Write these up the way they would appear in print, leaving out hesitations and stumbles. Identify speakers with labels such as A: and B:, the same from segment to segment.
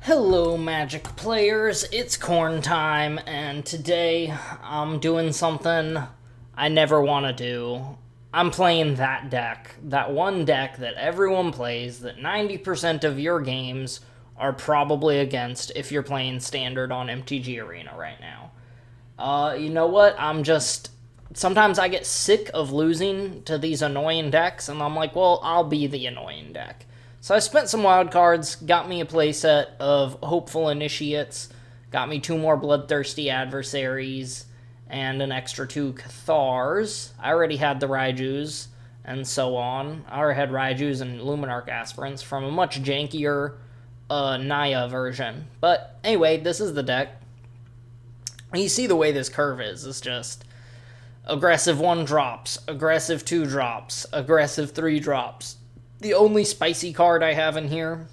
A: Hello, Magic players. It's corn time, and today I'm doing something I never want to do. I'm playing that deck. That one deck that everyone plays, that 90% of your games are probably against if you're playing Standard on MTG Arena right now. You know what? Sometimes I get sick of losing to these annoying decks, and I'm like, well, I'll be the annoying deck. So I spent some wild cards, got me a playset of Hopeful Initiates, got me 2 more Bloodthirsty Adversaries, and an extra 2 Cathars. I already had the Raijus, and so on. I already had Raijus and Luminarch Aspirants from a much jankier Naya version. But anyway, this is the deck. You see the way this curve is. It's just aggressive 1 drops, aggressive 2 drops, aggressive 3 drops. The only spicy card I have in here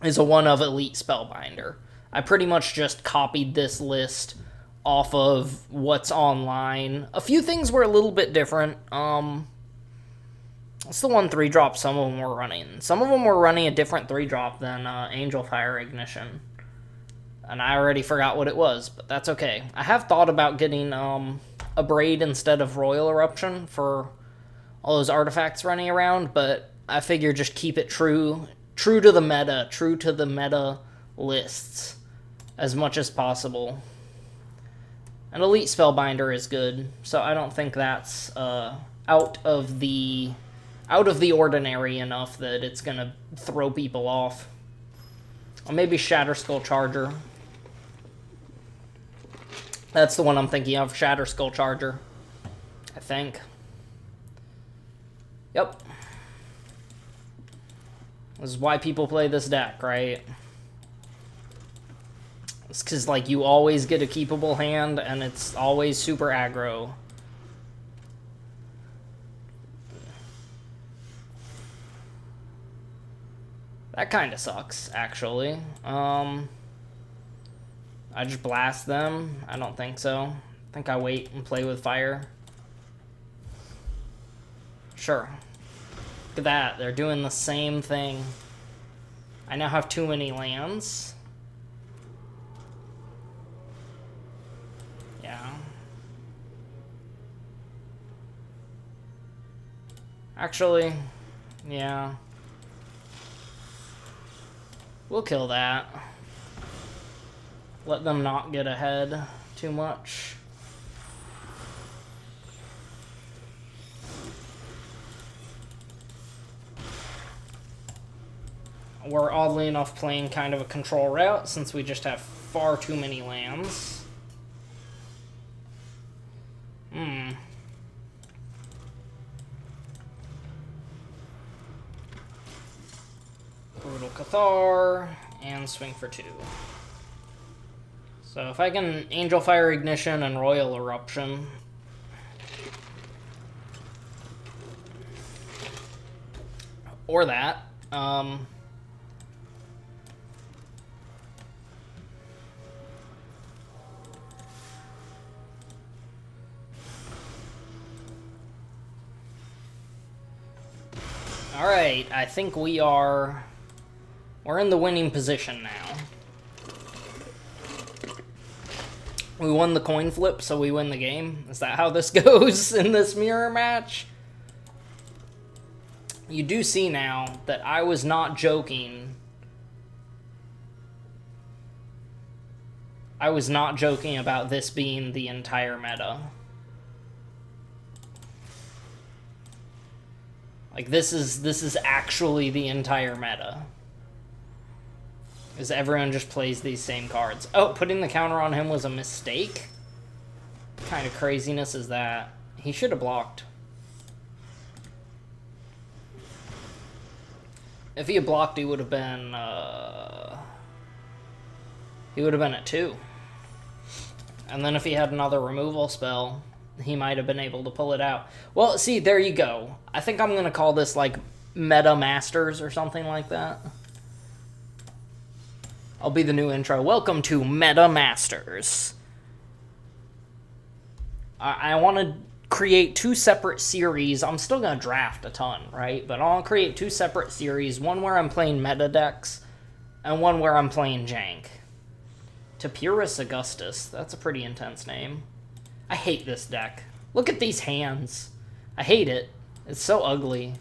A: is a 1 of Elite Spellbinder. I pretty much just copied this list off of what's online. A few things were a little bit different. It's the 1 3-drop some of them were running. Some of them were running a different 3-drop than Angel Fire Ignition. And I already forgot what it was, but that's okay. I have thought about getting a Braid instead of Royal Eruption for all those artifacts running around, but I figure just keep it true to the meta lists as much as possible. An Elite Spellbinder is good, so I don't think that's out of the ordinary enough that it's gonna throw people off. Or maybe Shatterskull Charger. That's the one I'm thinking of, Shatterskull Charger, I think. Yep. This is why people play this deck, right? It's because, like, you always get a keepable hand, and it's always super aggro. That kind of sucks, actually. I just blast them? I don't think so. I think I wait and play with fire. Sure. Look at that. They're doing the same thing. I now have too many lands. Yeah. Actually, yeah. We'll kill that. Let them not get ahead too much. We're oddly enough playing kind of a control route since we just have far too many lands. Brutal Cathar, and swing for 2. So if I can Angel Fire Ignition and Royal Eruption, or that, alright, I think we're in the winning position now. We won the coin flip, so we win the game. Is that how this goes in this mirror match? You do see now that I was not joking. I was not joking about this being the entire meta. Like, this is actually the entire meta. Because everyone just plays these same cards. Oh, putting the counter on him was a mistake? What kind of craziness is that? He should have blocked. If he had blocked, he would have been, at 2. And then if he had another removal spell, he might have been able to pull it out. Well, see, there you go. I think I'm going to call this, like, Meta Masters or something like that. I'll be the new intro. Welcome to Meta Masters. I want to create 2 separate series. I'm still going to draft a ton, right? But I'll create 2 separate series. One where I'm playing meta decks, and one where I'm playing Jank. Tapirus Augustus. That's a pretty intense name. I hate this deck. Look at these hands. I hate it. It's so ugly.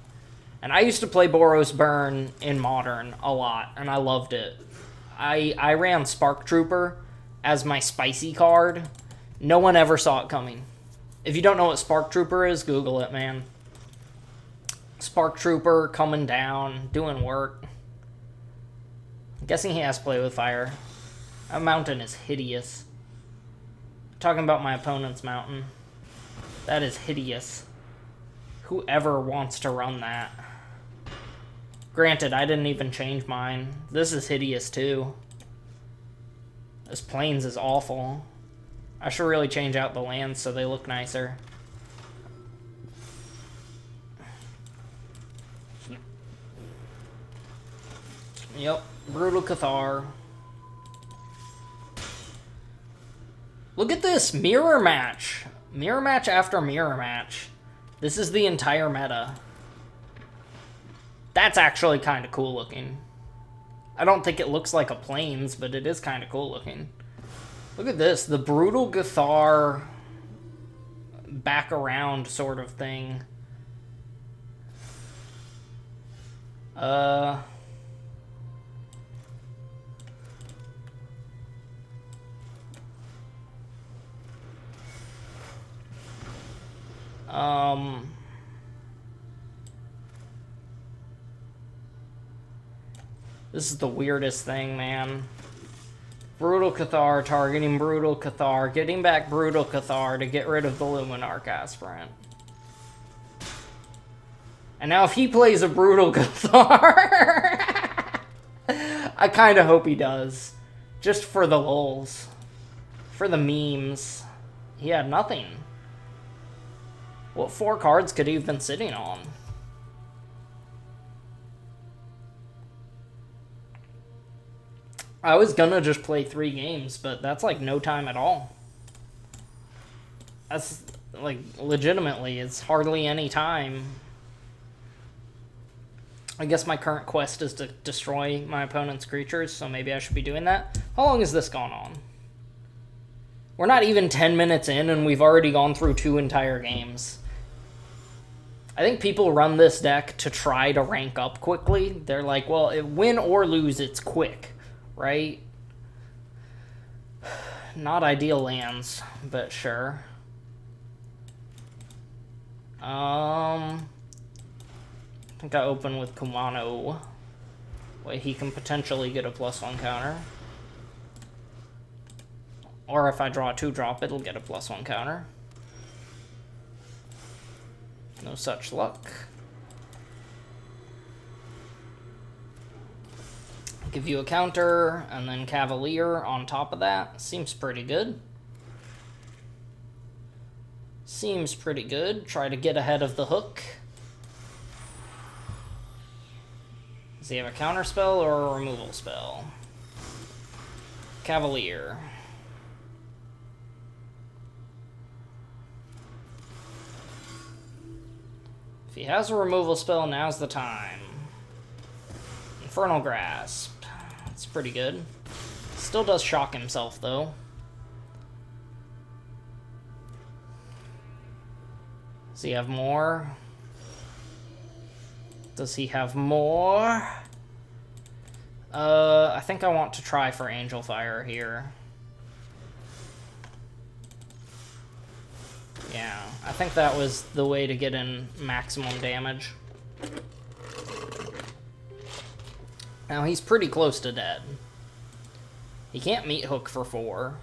A: And I used to play Boros Burn in Modern a lot, and I loved it. I ran Spark Trooper as my spicy card. No one ever saw it coming. If you don't know what Spark Trooper is, Google it, man. Spark Trooper coming down, doing work. I'm guessing he has to play with fire. That mountain is hideous. Talking about my opponent's mountain. That is hideous. Whoever wants to run that. Granted, I didn't even change mine. This is hideous too. This Plains is awful. I should really change out the lands so they look nicer. Yep, Brutal Cathar. Look at this, mirror match. Mirror match after mirror match. This is the entire meta. That's actually kind of cool looking. I don't think it looks like a Plains, but it is kind of cool looking. Look at this, the Brutal Cathar back around sort of thing. This is the weirdest thing, man. Brutal Cathar targeting Brutal Cathar, getting back Brutal Cathar to get rid of the Luminarch Aspirant. And now if he plays a Brutal Cathar, I kind of hope he does. Just for the lulz. For the memes. He had nothing. What 4 cards could he have been sitting on? I was gonna just play 3 games, but that's like no time at all. That's like legitimately, it's hardly any time. I guess my current quest is to destroy my opponent's creatures, so maybe I should be doing that. How long has this gone on? We're not even 10 minutes in, and we've already gone through 2 entire games. I think people run this deck to try to rank up quickly. They're like, well, win or lose, it's quick, right? Not ideal lands, but sure. I think I open with Kumano. Wait, he can potentially get a +1 counter. Or if I draw a 2-drop, it'll get a +1 counter. No such luck. Give you a counter, and then Cavalier on top of that. Seems pretty good. Seems pretty good. Try to get ahead of the hook. Does he have a counter spell or a removal spell? Cavalier. If he has a removal spell, now's the time. Infernal Grasp. That's pretty good. Still does shock himself, though. Does he have more? Does he have more? I think I want to try for Angel Fire here. Yeah, I think that was the way to get in maximum damage. Now, he's pretty close to dead. He can't meet Hook for 4.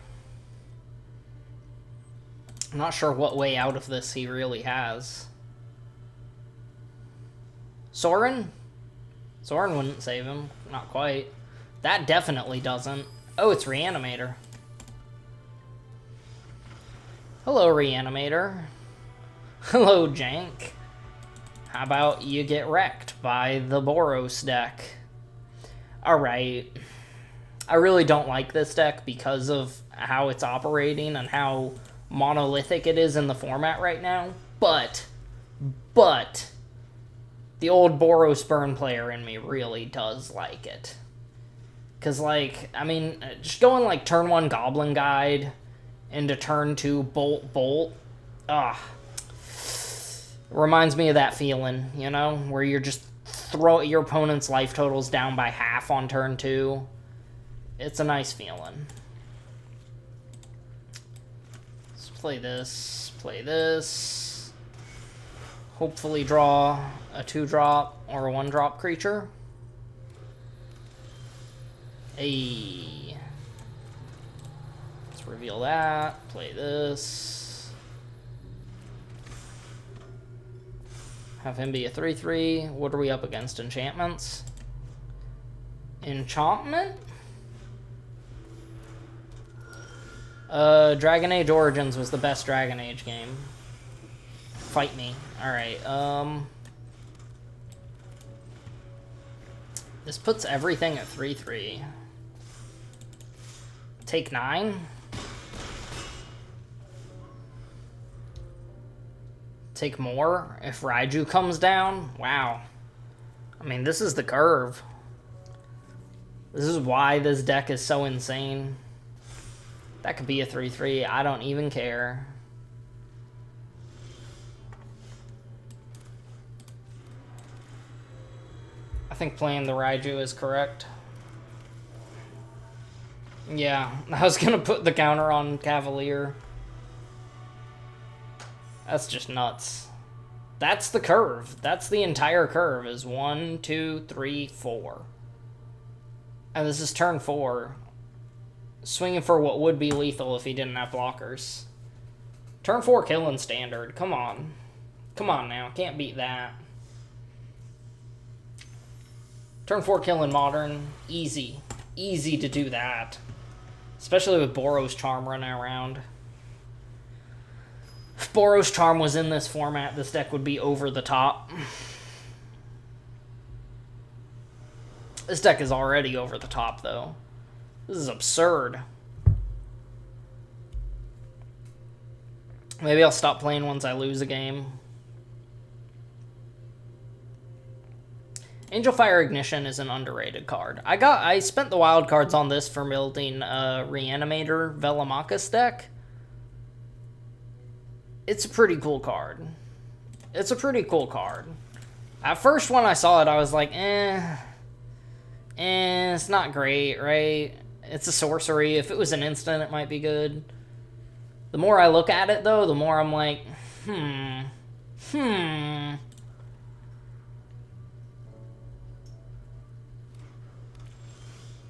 A: I'm not sure what way out of this he really has. Sorin? Sorin wouldn't save him. Not quite. That definitely doesn't. Oh, it's Reanimator. Hello, Reanimator. Hello, Jank. How about you get wrecked by the Boros deck? Alright. I really don't like this deck because of how it's operating and how monolithic it is in the format right now. But, the old Boros Burn player in me really does like it. Because, like, I mean, just going, like, turn 1 Goblin Guide into turn 2 Bolt. Reminds me of that feeling, you know? Where you're just throw your opponent's life totals down by half on turn 2. It's a nice feeling. Let's play this. Hopefully draw a 2-drop or a 1-drop creature. Hey. Let's reveal that. Play this. Have him be a 3/3. What are we up against? Enchantments? Enchantment? Dragon Age Origins was the best Dragon Age game. Fight me. Alright, this puts everything at 3/3. Take 9? Take more if Raiju comes down? Wow. I mean, this is the curve. This is why this deck is so insane. That could be a 3/3. I don't even care. I think playing the Raiju is correct. Yeah, I was gonna put the counter on Cavalier. That's just nuts. That's the curve. That's the entire curve, is 1, 2, 3, 4. And this is turn 4. Swinging for what would be lethal if he didn't have blockers. Turn 4 killing standard. Come on. Come on now. Can't beat that. Turn 4 killing modern. Easy. Easy to do that. Especially with Boros Charm running around. If Boros Charm was in this format, this deck would be over the top. This deck is already over the top, though. This is absurd. Maybe I'll stop playing once I lose a game. Angel Fire Ignition is an underrated card. I spent the wild cards on this for building a Reanimator Velomachus deck. It's a pretty cool card. It's a pretty cool card. At first, when I saw it, I was like, it's not great, right? It's a sorcery. If it was an instant, it might be good. The more I look at it, though, the more I'm like,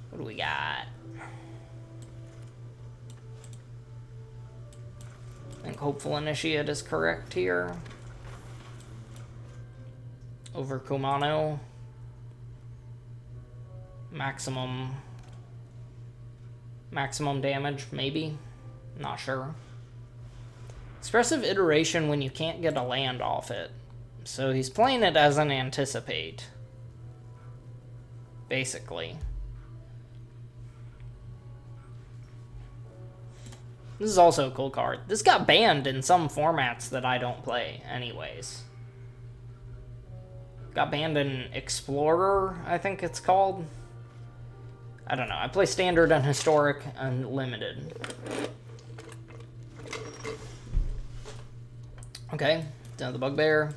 A: What do we got? I think Hopeful Initiate is correct here. Over Kumano. Maximum damage, maybe. Not sure. Expressive Iteration when you can't get a land off it. So he's playing it as an Anticipate. Basically. This is also a cool card. This got banned in some formats that I don't play anyways. Got banned in Explorer, I think it's called. I don't know. I play Standard and Historic and Limited. Okay, down the Bugbear.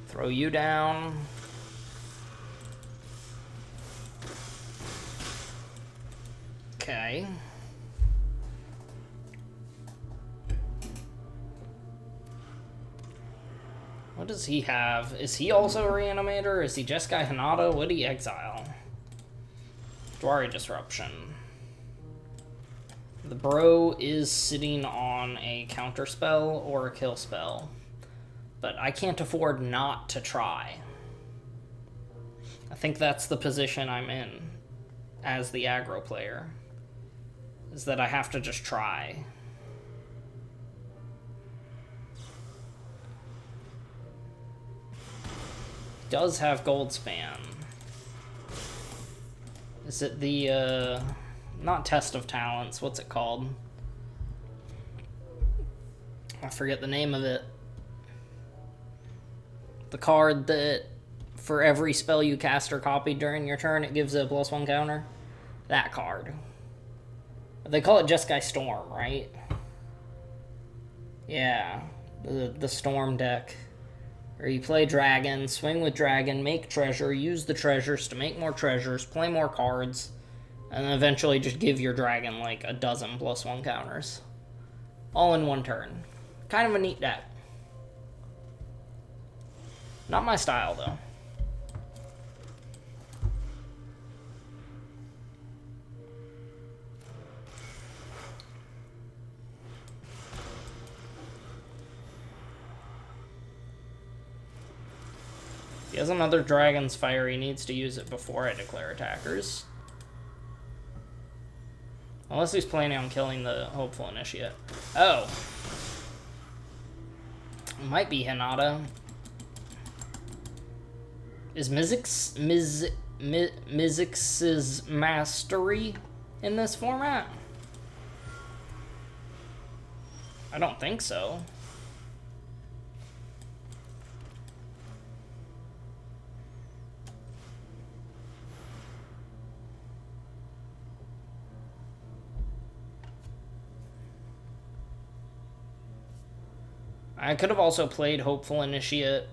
A: Throw you down. Okay. What does he have? Is he also a Reanimator? Is he Jeskai Hinata? What do he exile? Dwari Disruption. The bro is sitting on a counter spell or a kill spell. But I can't afford not to try. I think that's the position I'm in as the aggro player. Is that I have to just try. Does have Goldspan. Is it the, not Test of Talents, what's it called? I forget the name of it. The card that, for every spell you cast or copy during your turn, it gives a +1 counter. That card. They call it Jeskai Storm, right? Yeah, the Storm deck. Or you play Dragon, swing with Dragon, make treasure, use the treasures to make more treasures, play more cards, and then eventually just give your Dragon like a dozen +1 counters. All in one turn. Kind of a neat deck. Not my style, though. He has another Dragon's Fire. He needs to use it before I declare attackers. Unless he's planning on killing the Hopeful Initiate. Oh. It might be Hinata. Is Mizzix's Mastery in this format? I don't think so. I could have also played Hopeful Initiate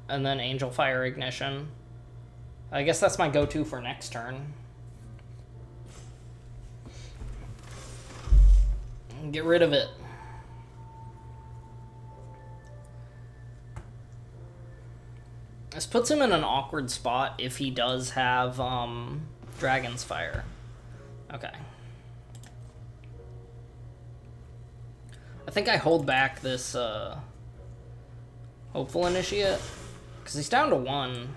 A: and then Angel Fire Ignition. I guess that's my go-to for next turn. Get rid of it. This puts him in an awkward spot if he does have Dragon's Fire. Okay. I think I hold back this Hopeful Initiate, because he's down to 1.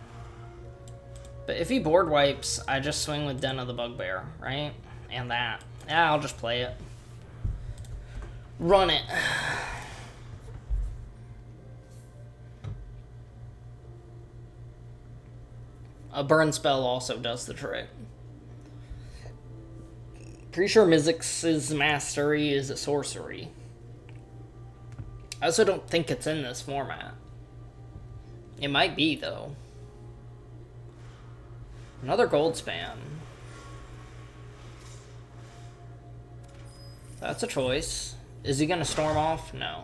A: But if he board wipes, I just swing with Den of the Bugbear, right? And that. Yeah, I'll just play it. Run it. A burn spell also does the trick. Pretty sure Mizzix's Mastery is a sorcery. I also don't think it's in this format. It might be, though. Another gold span. That's a choice. Is he going to storm off? No.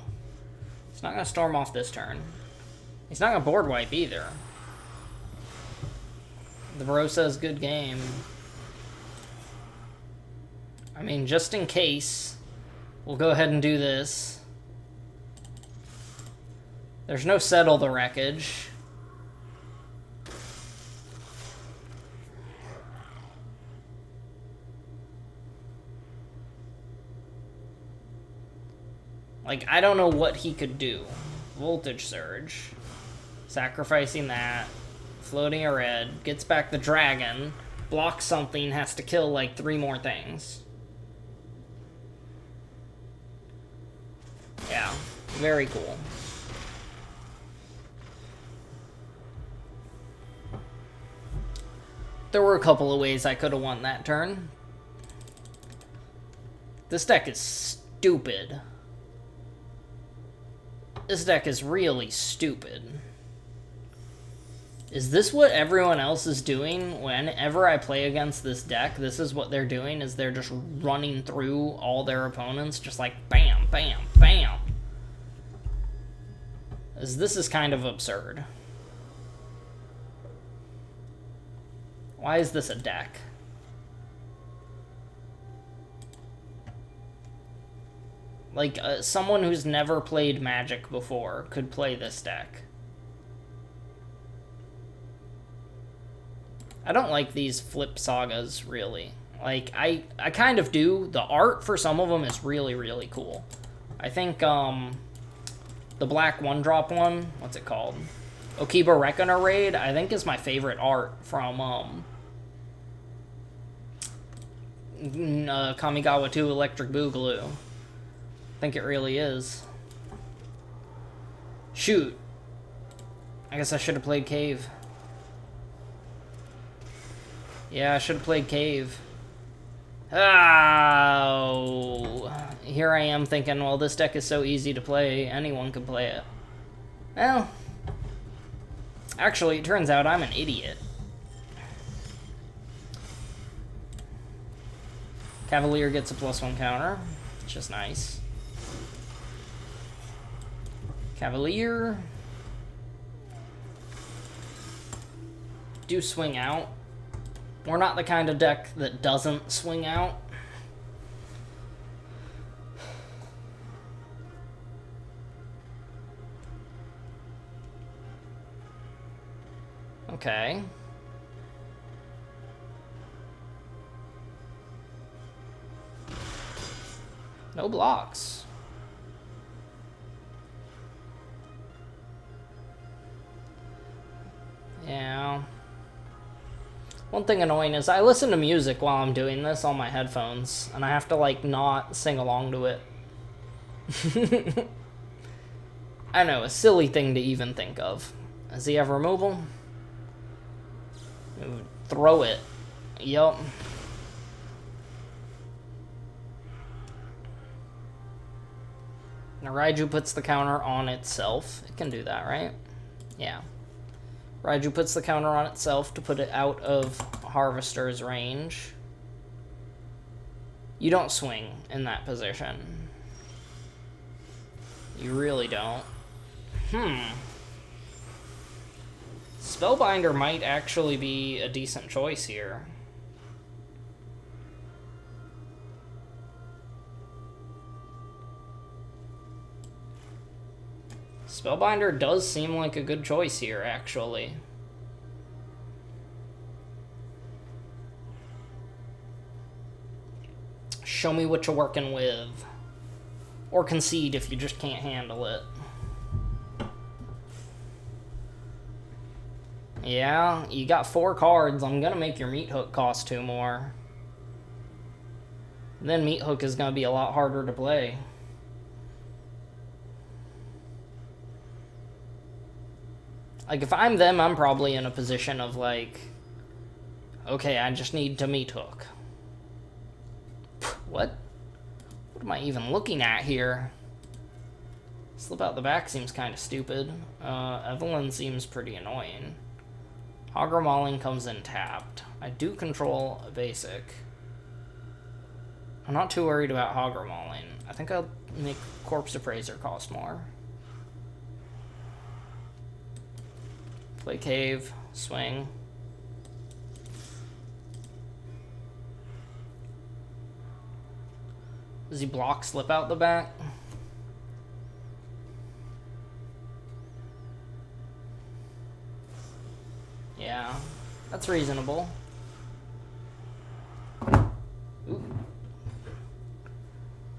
A: He's not going to storm off this turn. He's not going to board wipe either. The bro says good game. I mean, just in case, we'll go ahead and do this. There's no Settle the Wreckage. Like, I don't know what he could do. Voltage Surge. Sacrificing that. Floating a red. Gets back the dragon. Blocks something. Has to kill, like, 3 more things. Yeah. Very cool. There were a couple of ways I could have won that turn. This deck is stupid. This deck is really stupid. Is this what everyone else is doing whenever I play against this deck? This is what they're doing, is they're just running through all their opponents, just like bam, bam, bam. This is kind of absurd. Why is this a deck? Like, someone who's never played Magic before could play this deck. I don't like these flip sagas, really. Like, I kind of do. The art for some of them is really, really cool. I think, the black 1-drop one, what's it called? Okiba Reckoner Raid, I think is my favorite art from, Kamigawa 2 Electric Boogaloo. I think it really is. Shoot. I guess I should have played Cave. Yeah, I should have played Cave. Oh. Here I am thinking, well, this deck is so easy to play, anyone could play it. Well. Actually, it turns out I'm an idiot. Cavalier gets a +1 counter, which is nice. Cavalier. Do swing out. We're not the kind of deck that doesn't swing out. Okay. No blocks. Yeah. One thing annoying is I listen to music while I'm doing this on my headphones, and I have to, like, not sing along to it. I know, a silly thing to even think of. Does he have removal? Throw it. Yup. Now Raiju puts the counter on itself. It can do that, right? Yeah. Raiju puts the counter on itself to put it out of Harvester's range. You don't swing in that position. You really don't. Spellbinder might actually be a decent choice here. Spellbinder does seem like a good choice here, actually. Show me what you're working with. Or concede if you just can't handle it. Yeah, you got 4 cards. I'm gonna make your Meat Hook cost 2 more. Then Meat Hook is gonna be a lot harder to play. Like, if I'm them, I'm probably in a position of, like, okay, I just need to Meat Hook. What? What am I even looking at here? Slip out the back seems kind of stupid. Evelyn seems pretty annoying. Hogger Mauling comes in tapped. I do control a basic. I'm not too worried about Hogger Mauling. I think I'll make Corpse Appraiser cost more. Play Cave, swing. Does he block slip out the back? Yeah, that's reasonable. Ooh.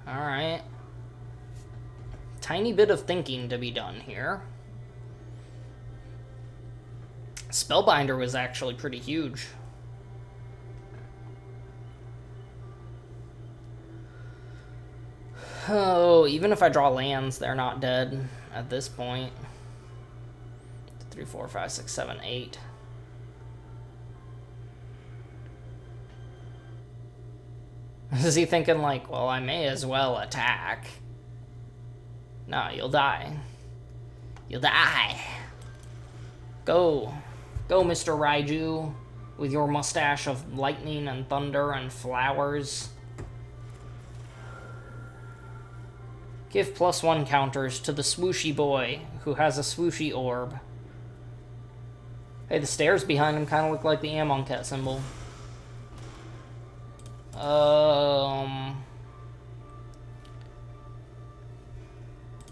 A: Alright. Tiny bit of thinking to be done here. Spellbinder was actually pretty huge. Oh, even if I draw lands, they're not dead at this point. 3, 4, 5, 6, 7, 8. Is he thinking like, well, I may as well attack? No, you'll die. You'll die. Go. Go, Mr. Raiju, with your mustache of lightning and thunder and flowers. Give +1 counters to the swooshy boy, who has a swooshy orb. Hey, the stairs behind him kind of look like the Amonkhet symbol.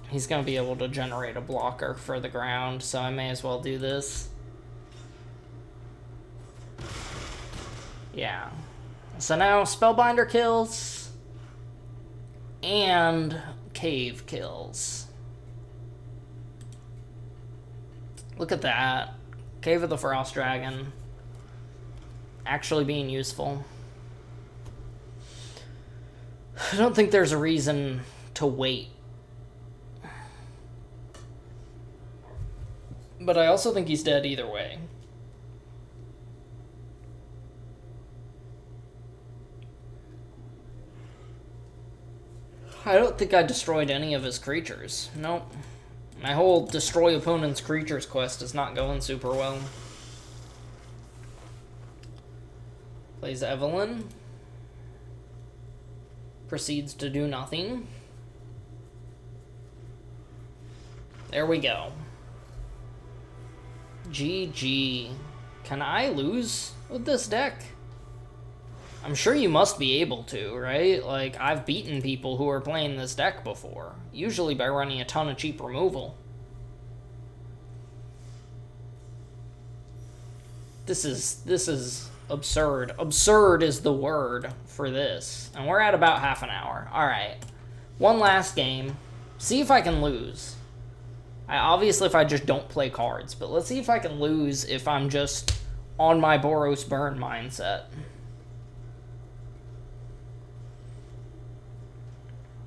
A: He's gonna be able to generate a blocker for the ground, so I may as well do this. Yeah. So now Spellbinder kills, and Cave kills. Look at that. Cave of the Frost Dragon actually being useful. I don't think there's a reason to wait. But I also think he's dead either way. I don't think I destroyed any of his creatures. Nope. My whole destroy opponent's creatures quest is not going super well. Plays Evelyn. proceeds to do nothing. There we go. GG. Can I lose with this deck? I'm sure you must be able to, right? Like, I've beaten people who are playing this deck before. Usually by running a ton of cheap removal. This is absurd. Absurd is the word for this. And we're at about half an hour. Alright. One last game. See if I can lose. Obviously, if I just don't play cards. But let's see if I can lose if I'm just on my Boros Burn mindset.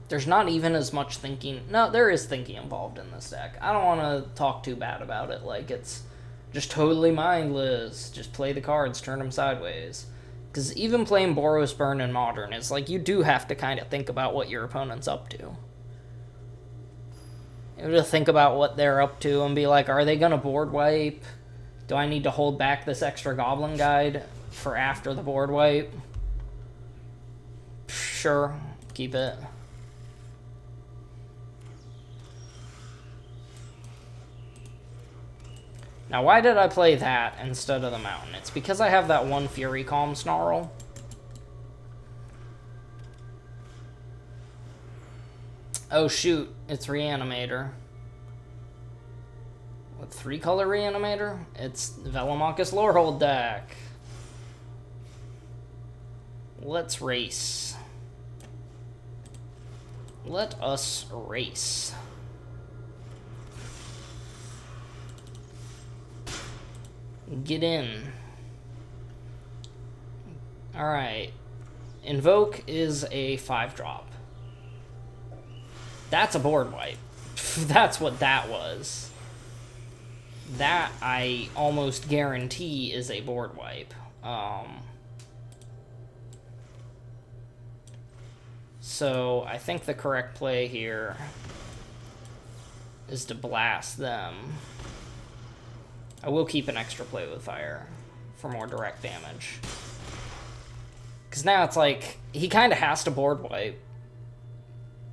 A: There's not even as much thinking. No, there is thinking involved in this deck. I don't want to talk too bad about it. Like, it's just totally mindless. Just play the cards, turn them sideways. Because even playing Boros Burn in Modern is like, you do have to kind of think about what your opponent's up to. You have to think about what they're up to and be like, are they going to board wipe? Do I need to hold back this extra Goblin Guide for after the board wipe? Sure, keep it. Now, why did I play that instead of the Mountain? It's because I have that one Fury Calm Snarl. Oh, shoot. It's Reanimator. What, 3-color Reanimator? It's Velomachus Lorehold deck. Let's race. Let us race. Get in. Alright. Invoke is a 5-drop. That's a board wipe. That's what that was. That, I almost guarantee, is a board wipe. So, I think the correct play here is to blast them. I will keep an extra play with fire for more direct damage. Because now it's like, he kind of has to board wipe.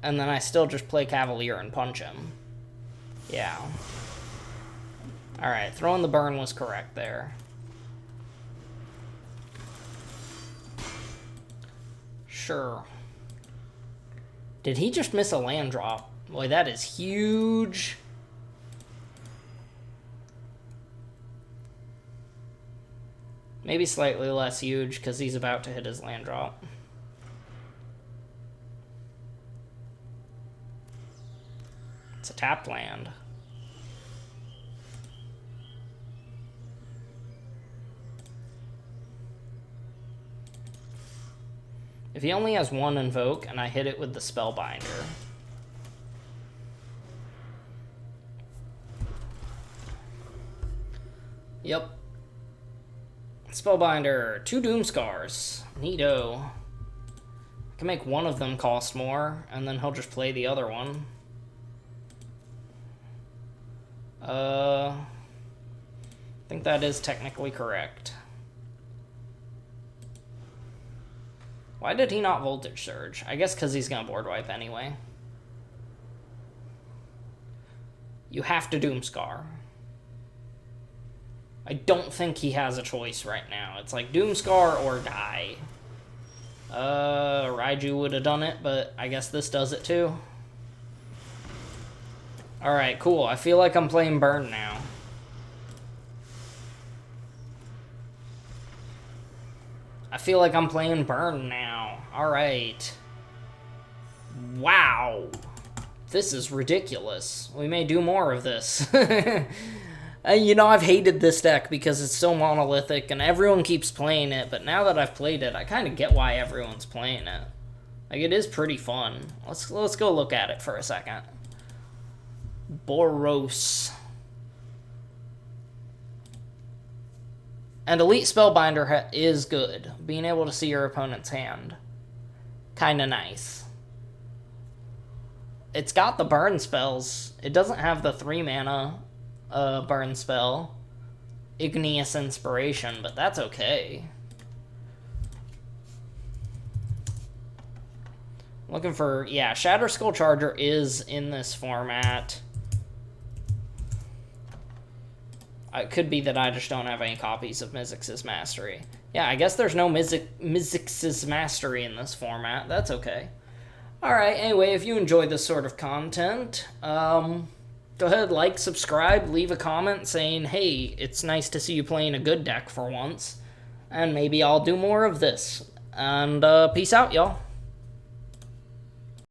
A: And then I still just play Cavalier and punch him. Yeah. Alright, throwing the burn was correct there. Sure. Did he just miss a land drop? Boy, that is huge. Maybe slightly less huge, because he's about to hit his land drop. It's a tapped land. If he only has one Invoke, and I hit it with the Spellbinder... Yep. Spellbinder, 2 Doomscars. Neato. I can make one of them cost more, and then he'll just play the other one. I think that is technically correct. Why did he not Voltage Surge? I guess because he's gonna board wipe anyway. You have to Doomscar. I don't think he has a choice right now. It's like Doomscar or die. Raiju would have done it, but I guess this does it too. Alright, cool. I feel like I'm playing Burn now. I feel like I'm playing Burn now. Alright. Wow. This is ridiculous. We may do more of this. You know, I've hated this deck because it's so monolithic and everyone keeps playing it, but now that I've played it, I kind of get why everyone's playing it. Like, it is pretty fun. Let's go look at it for a second. Boros. And Elite Spellbinder is good. Being able to see your opponent's hand. Kinda nice. It's got the burn spells. It doesn't have the 3 mana burn spell. Igneous Inspiration, but that's okay. Looking for, yeah, Shatter Skull Charger is in this format. It could be that I just don't have any copies of Mizzix's Mastery. Yeah, I guess there's no Mizzix's Mastery in this format. That's okay. Alright, anyway, if you enjoy this sort of content, go ahead, like, subscribe, leave a comment saying, hey, it's nice to see you playing a good deck for once, and maybe I'll do more of this. And peace out, y'all.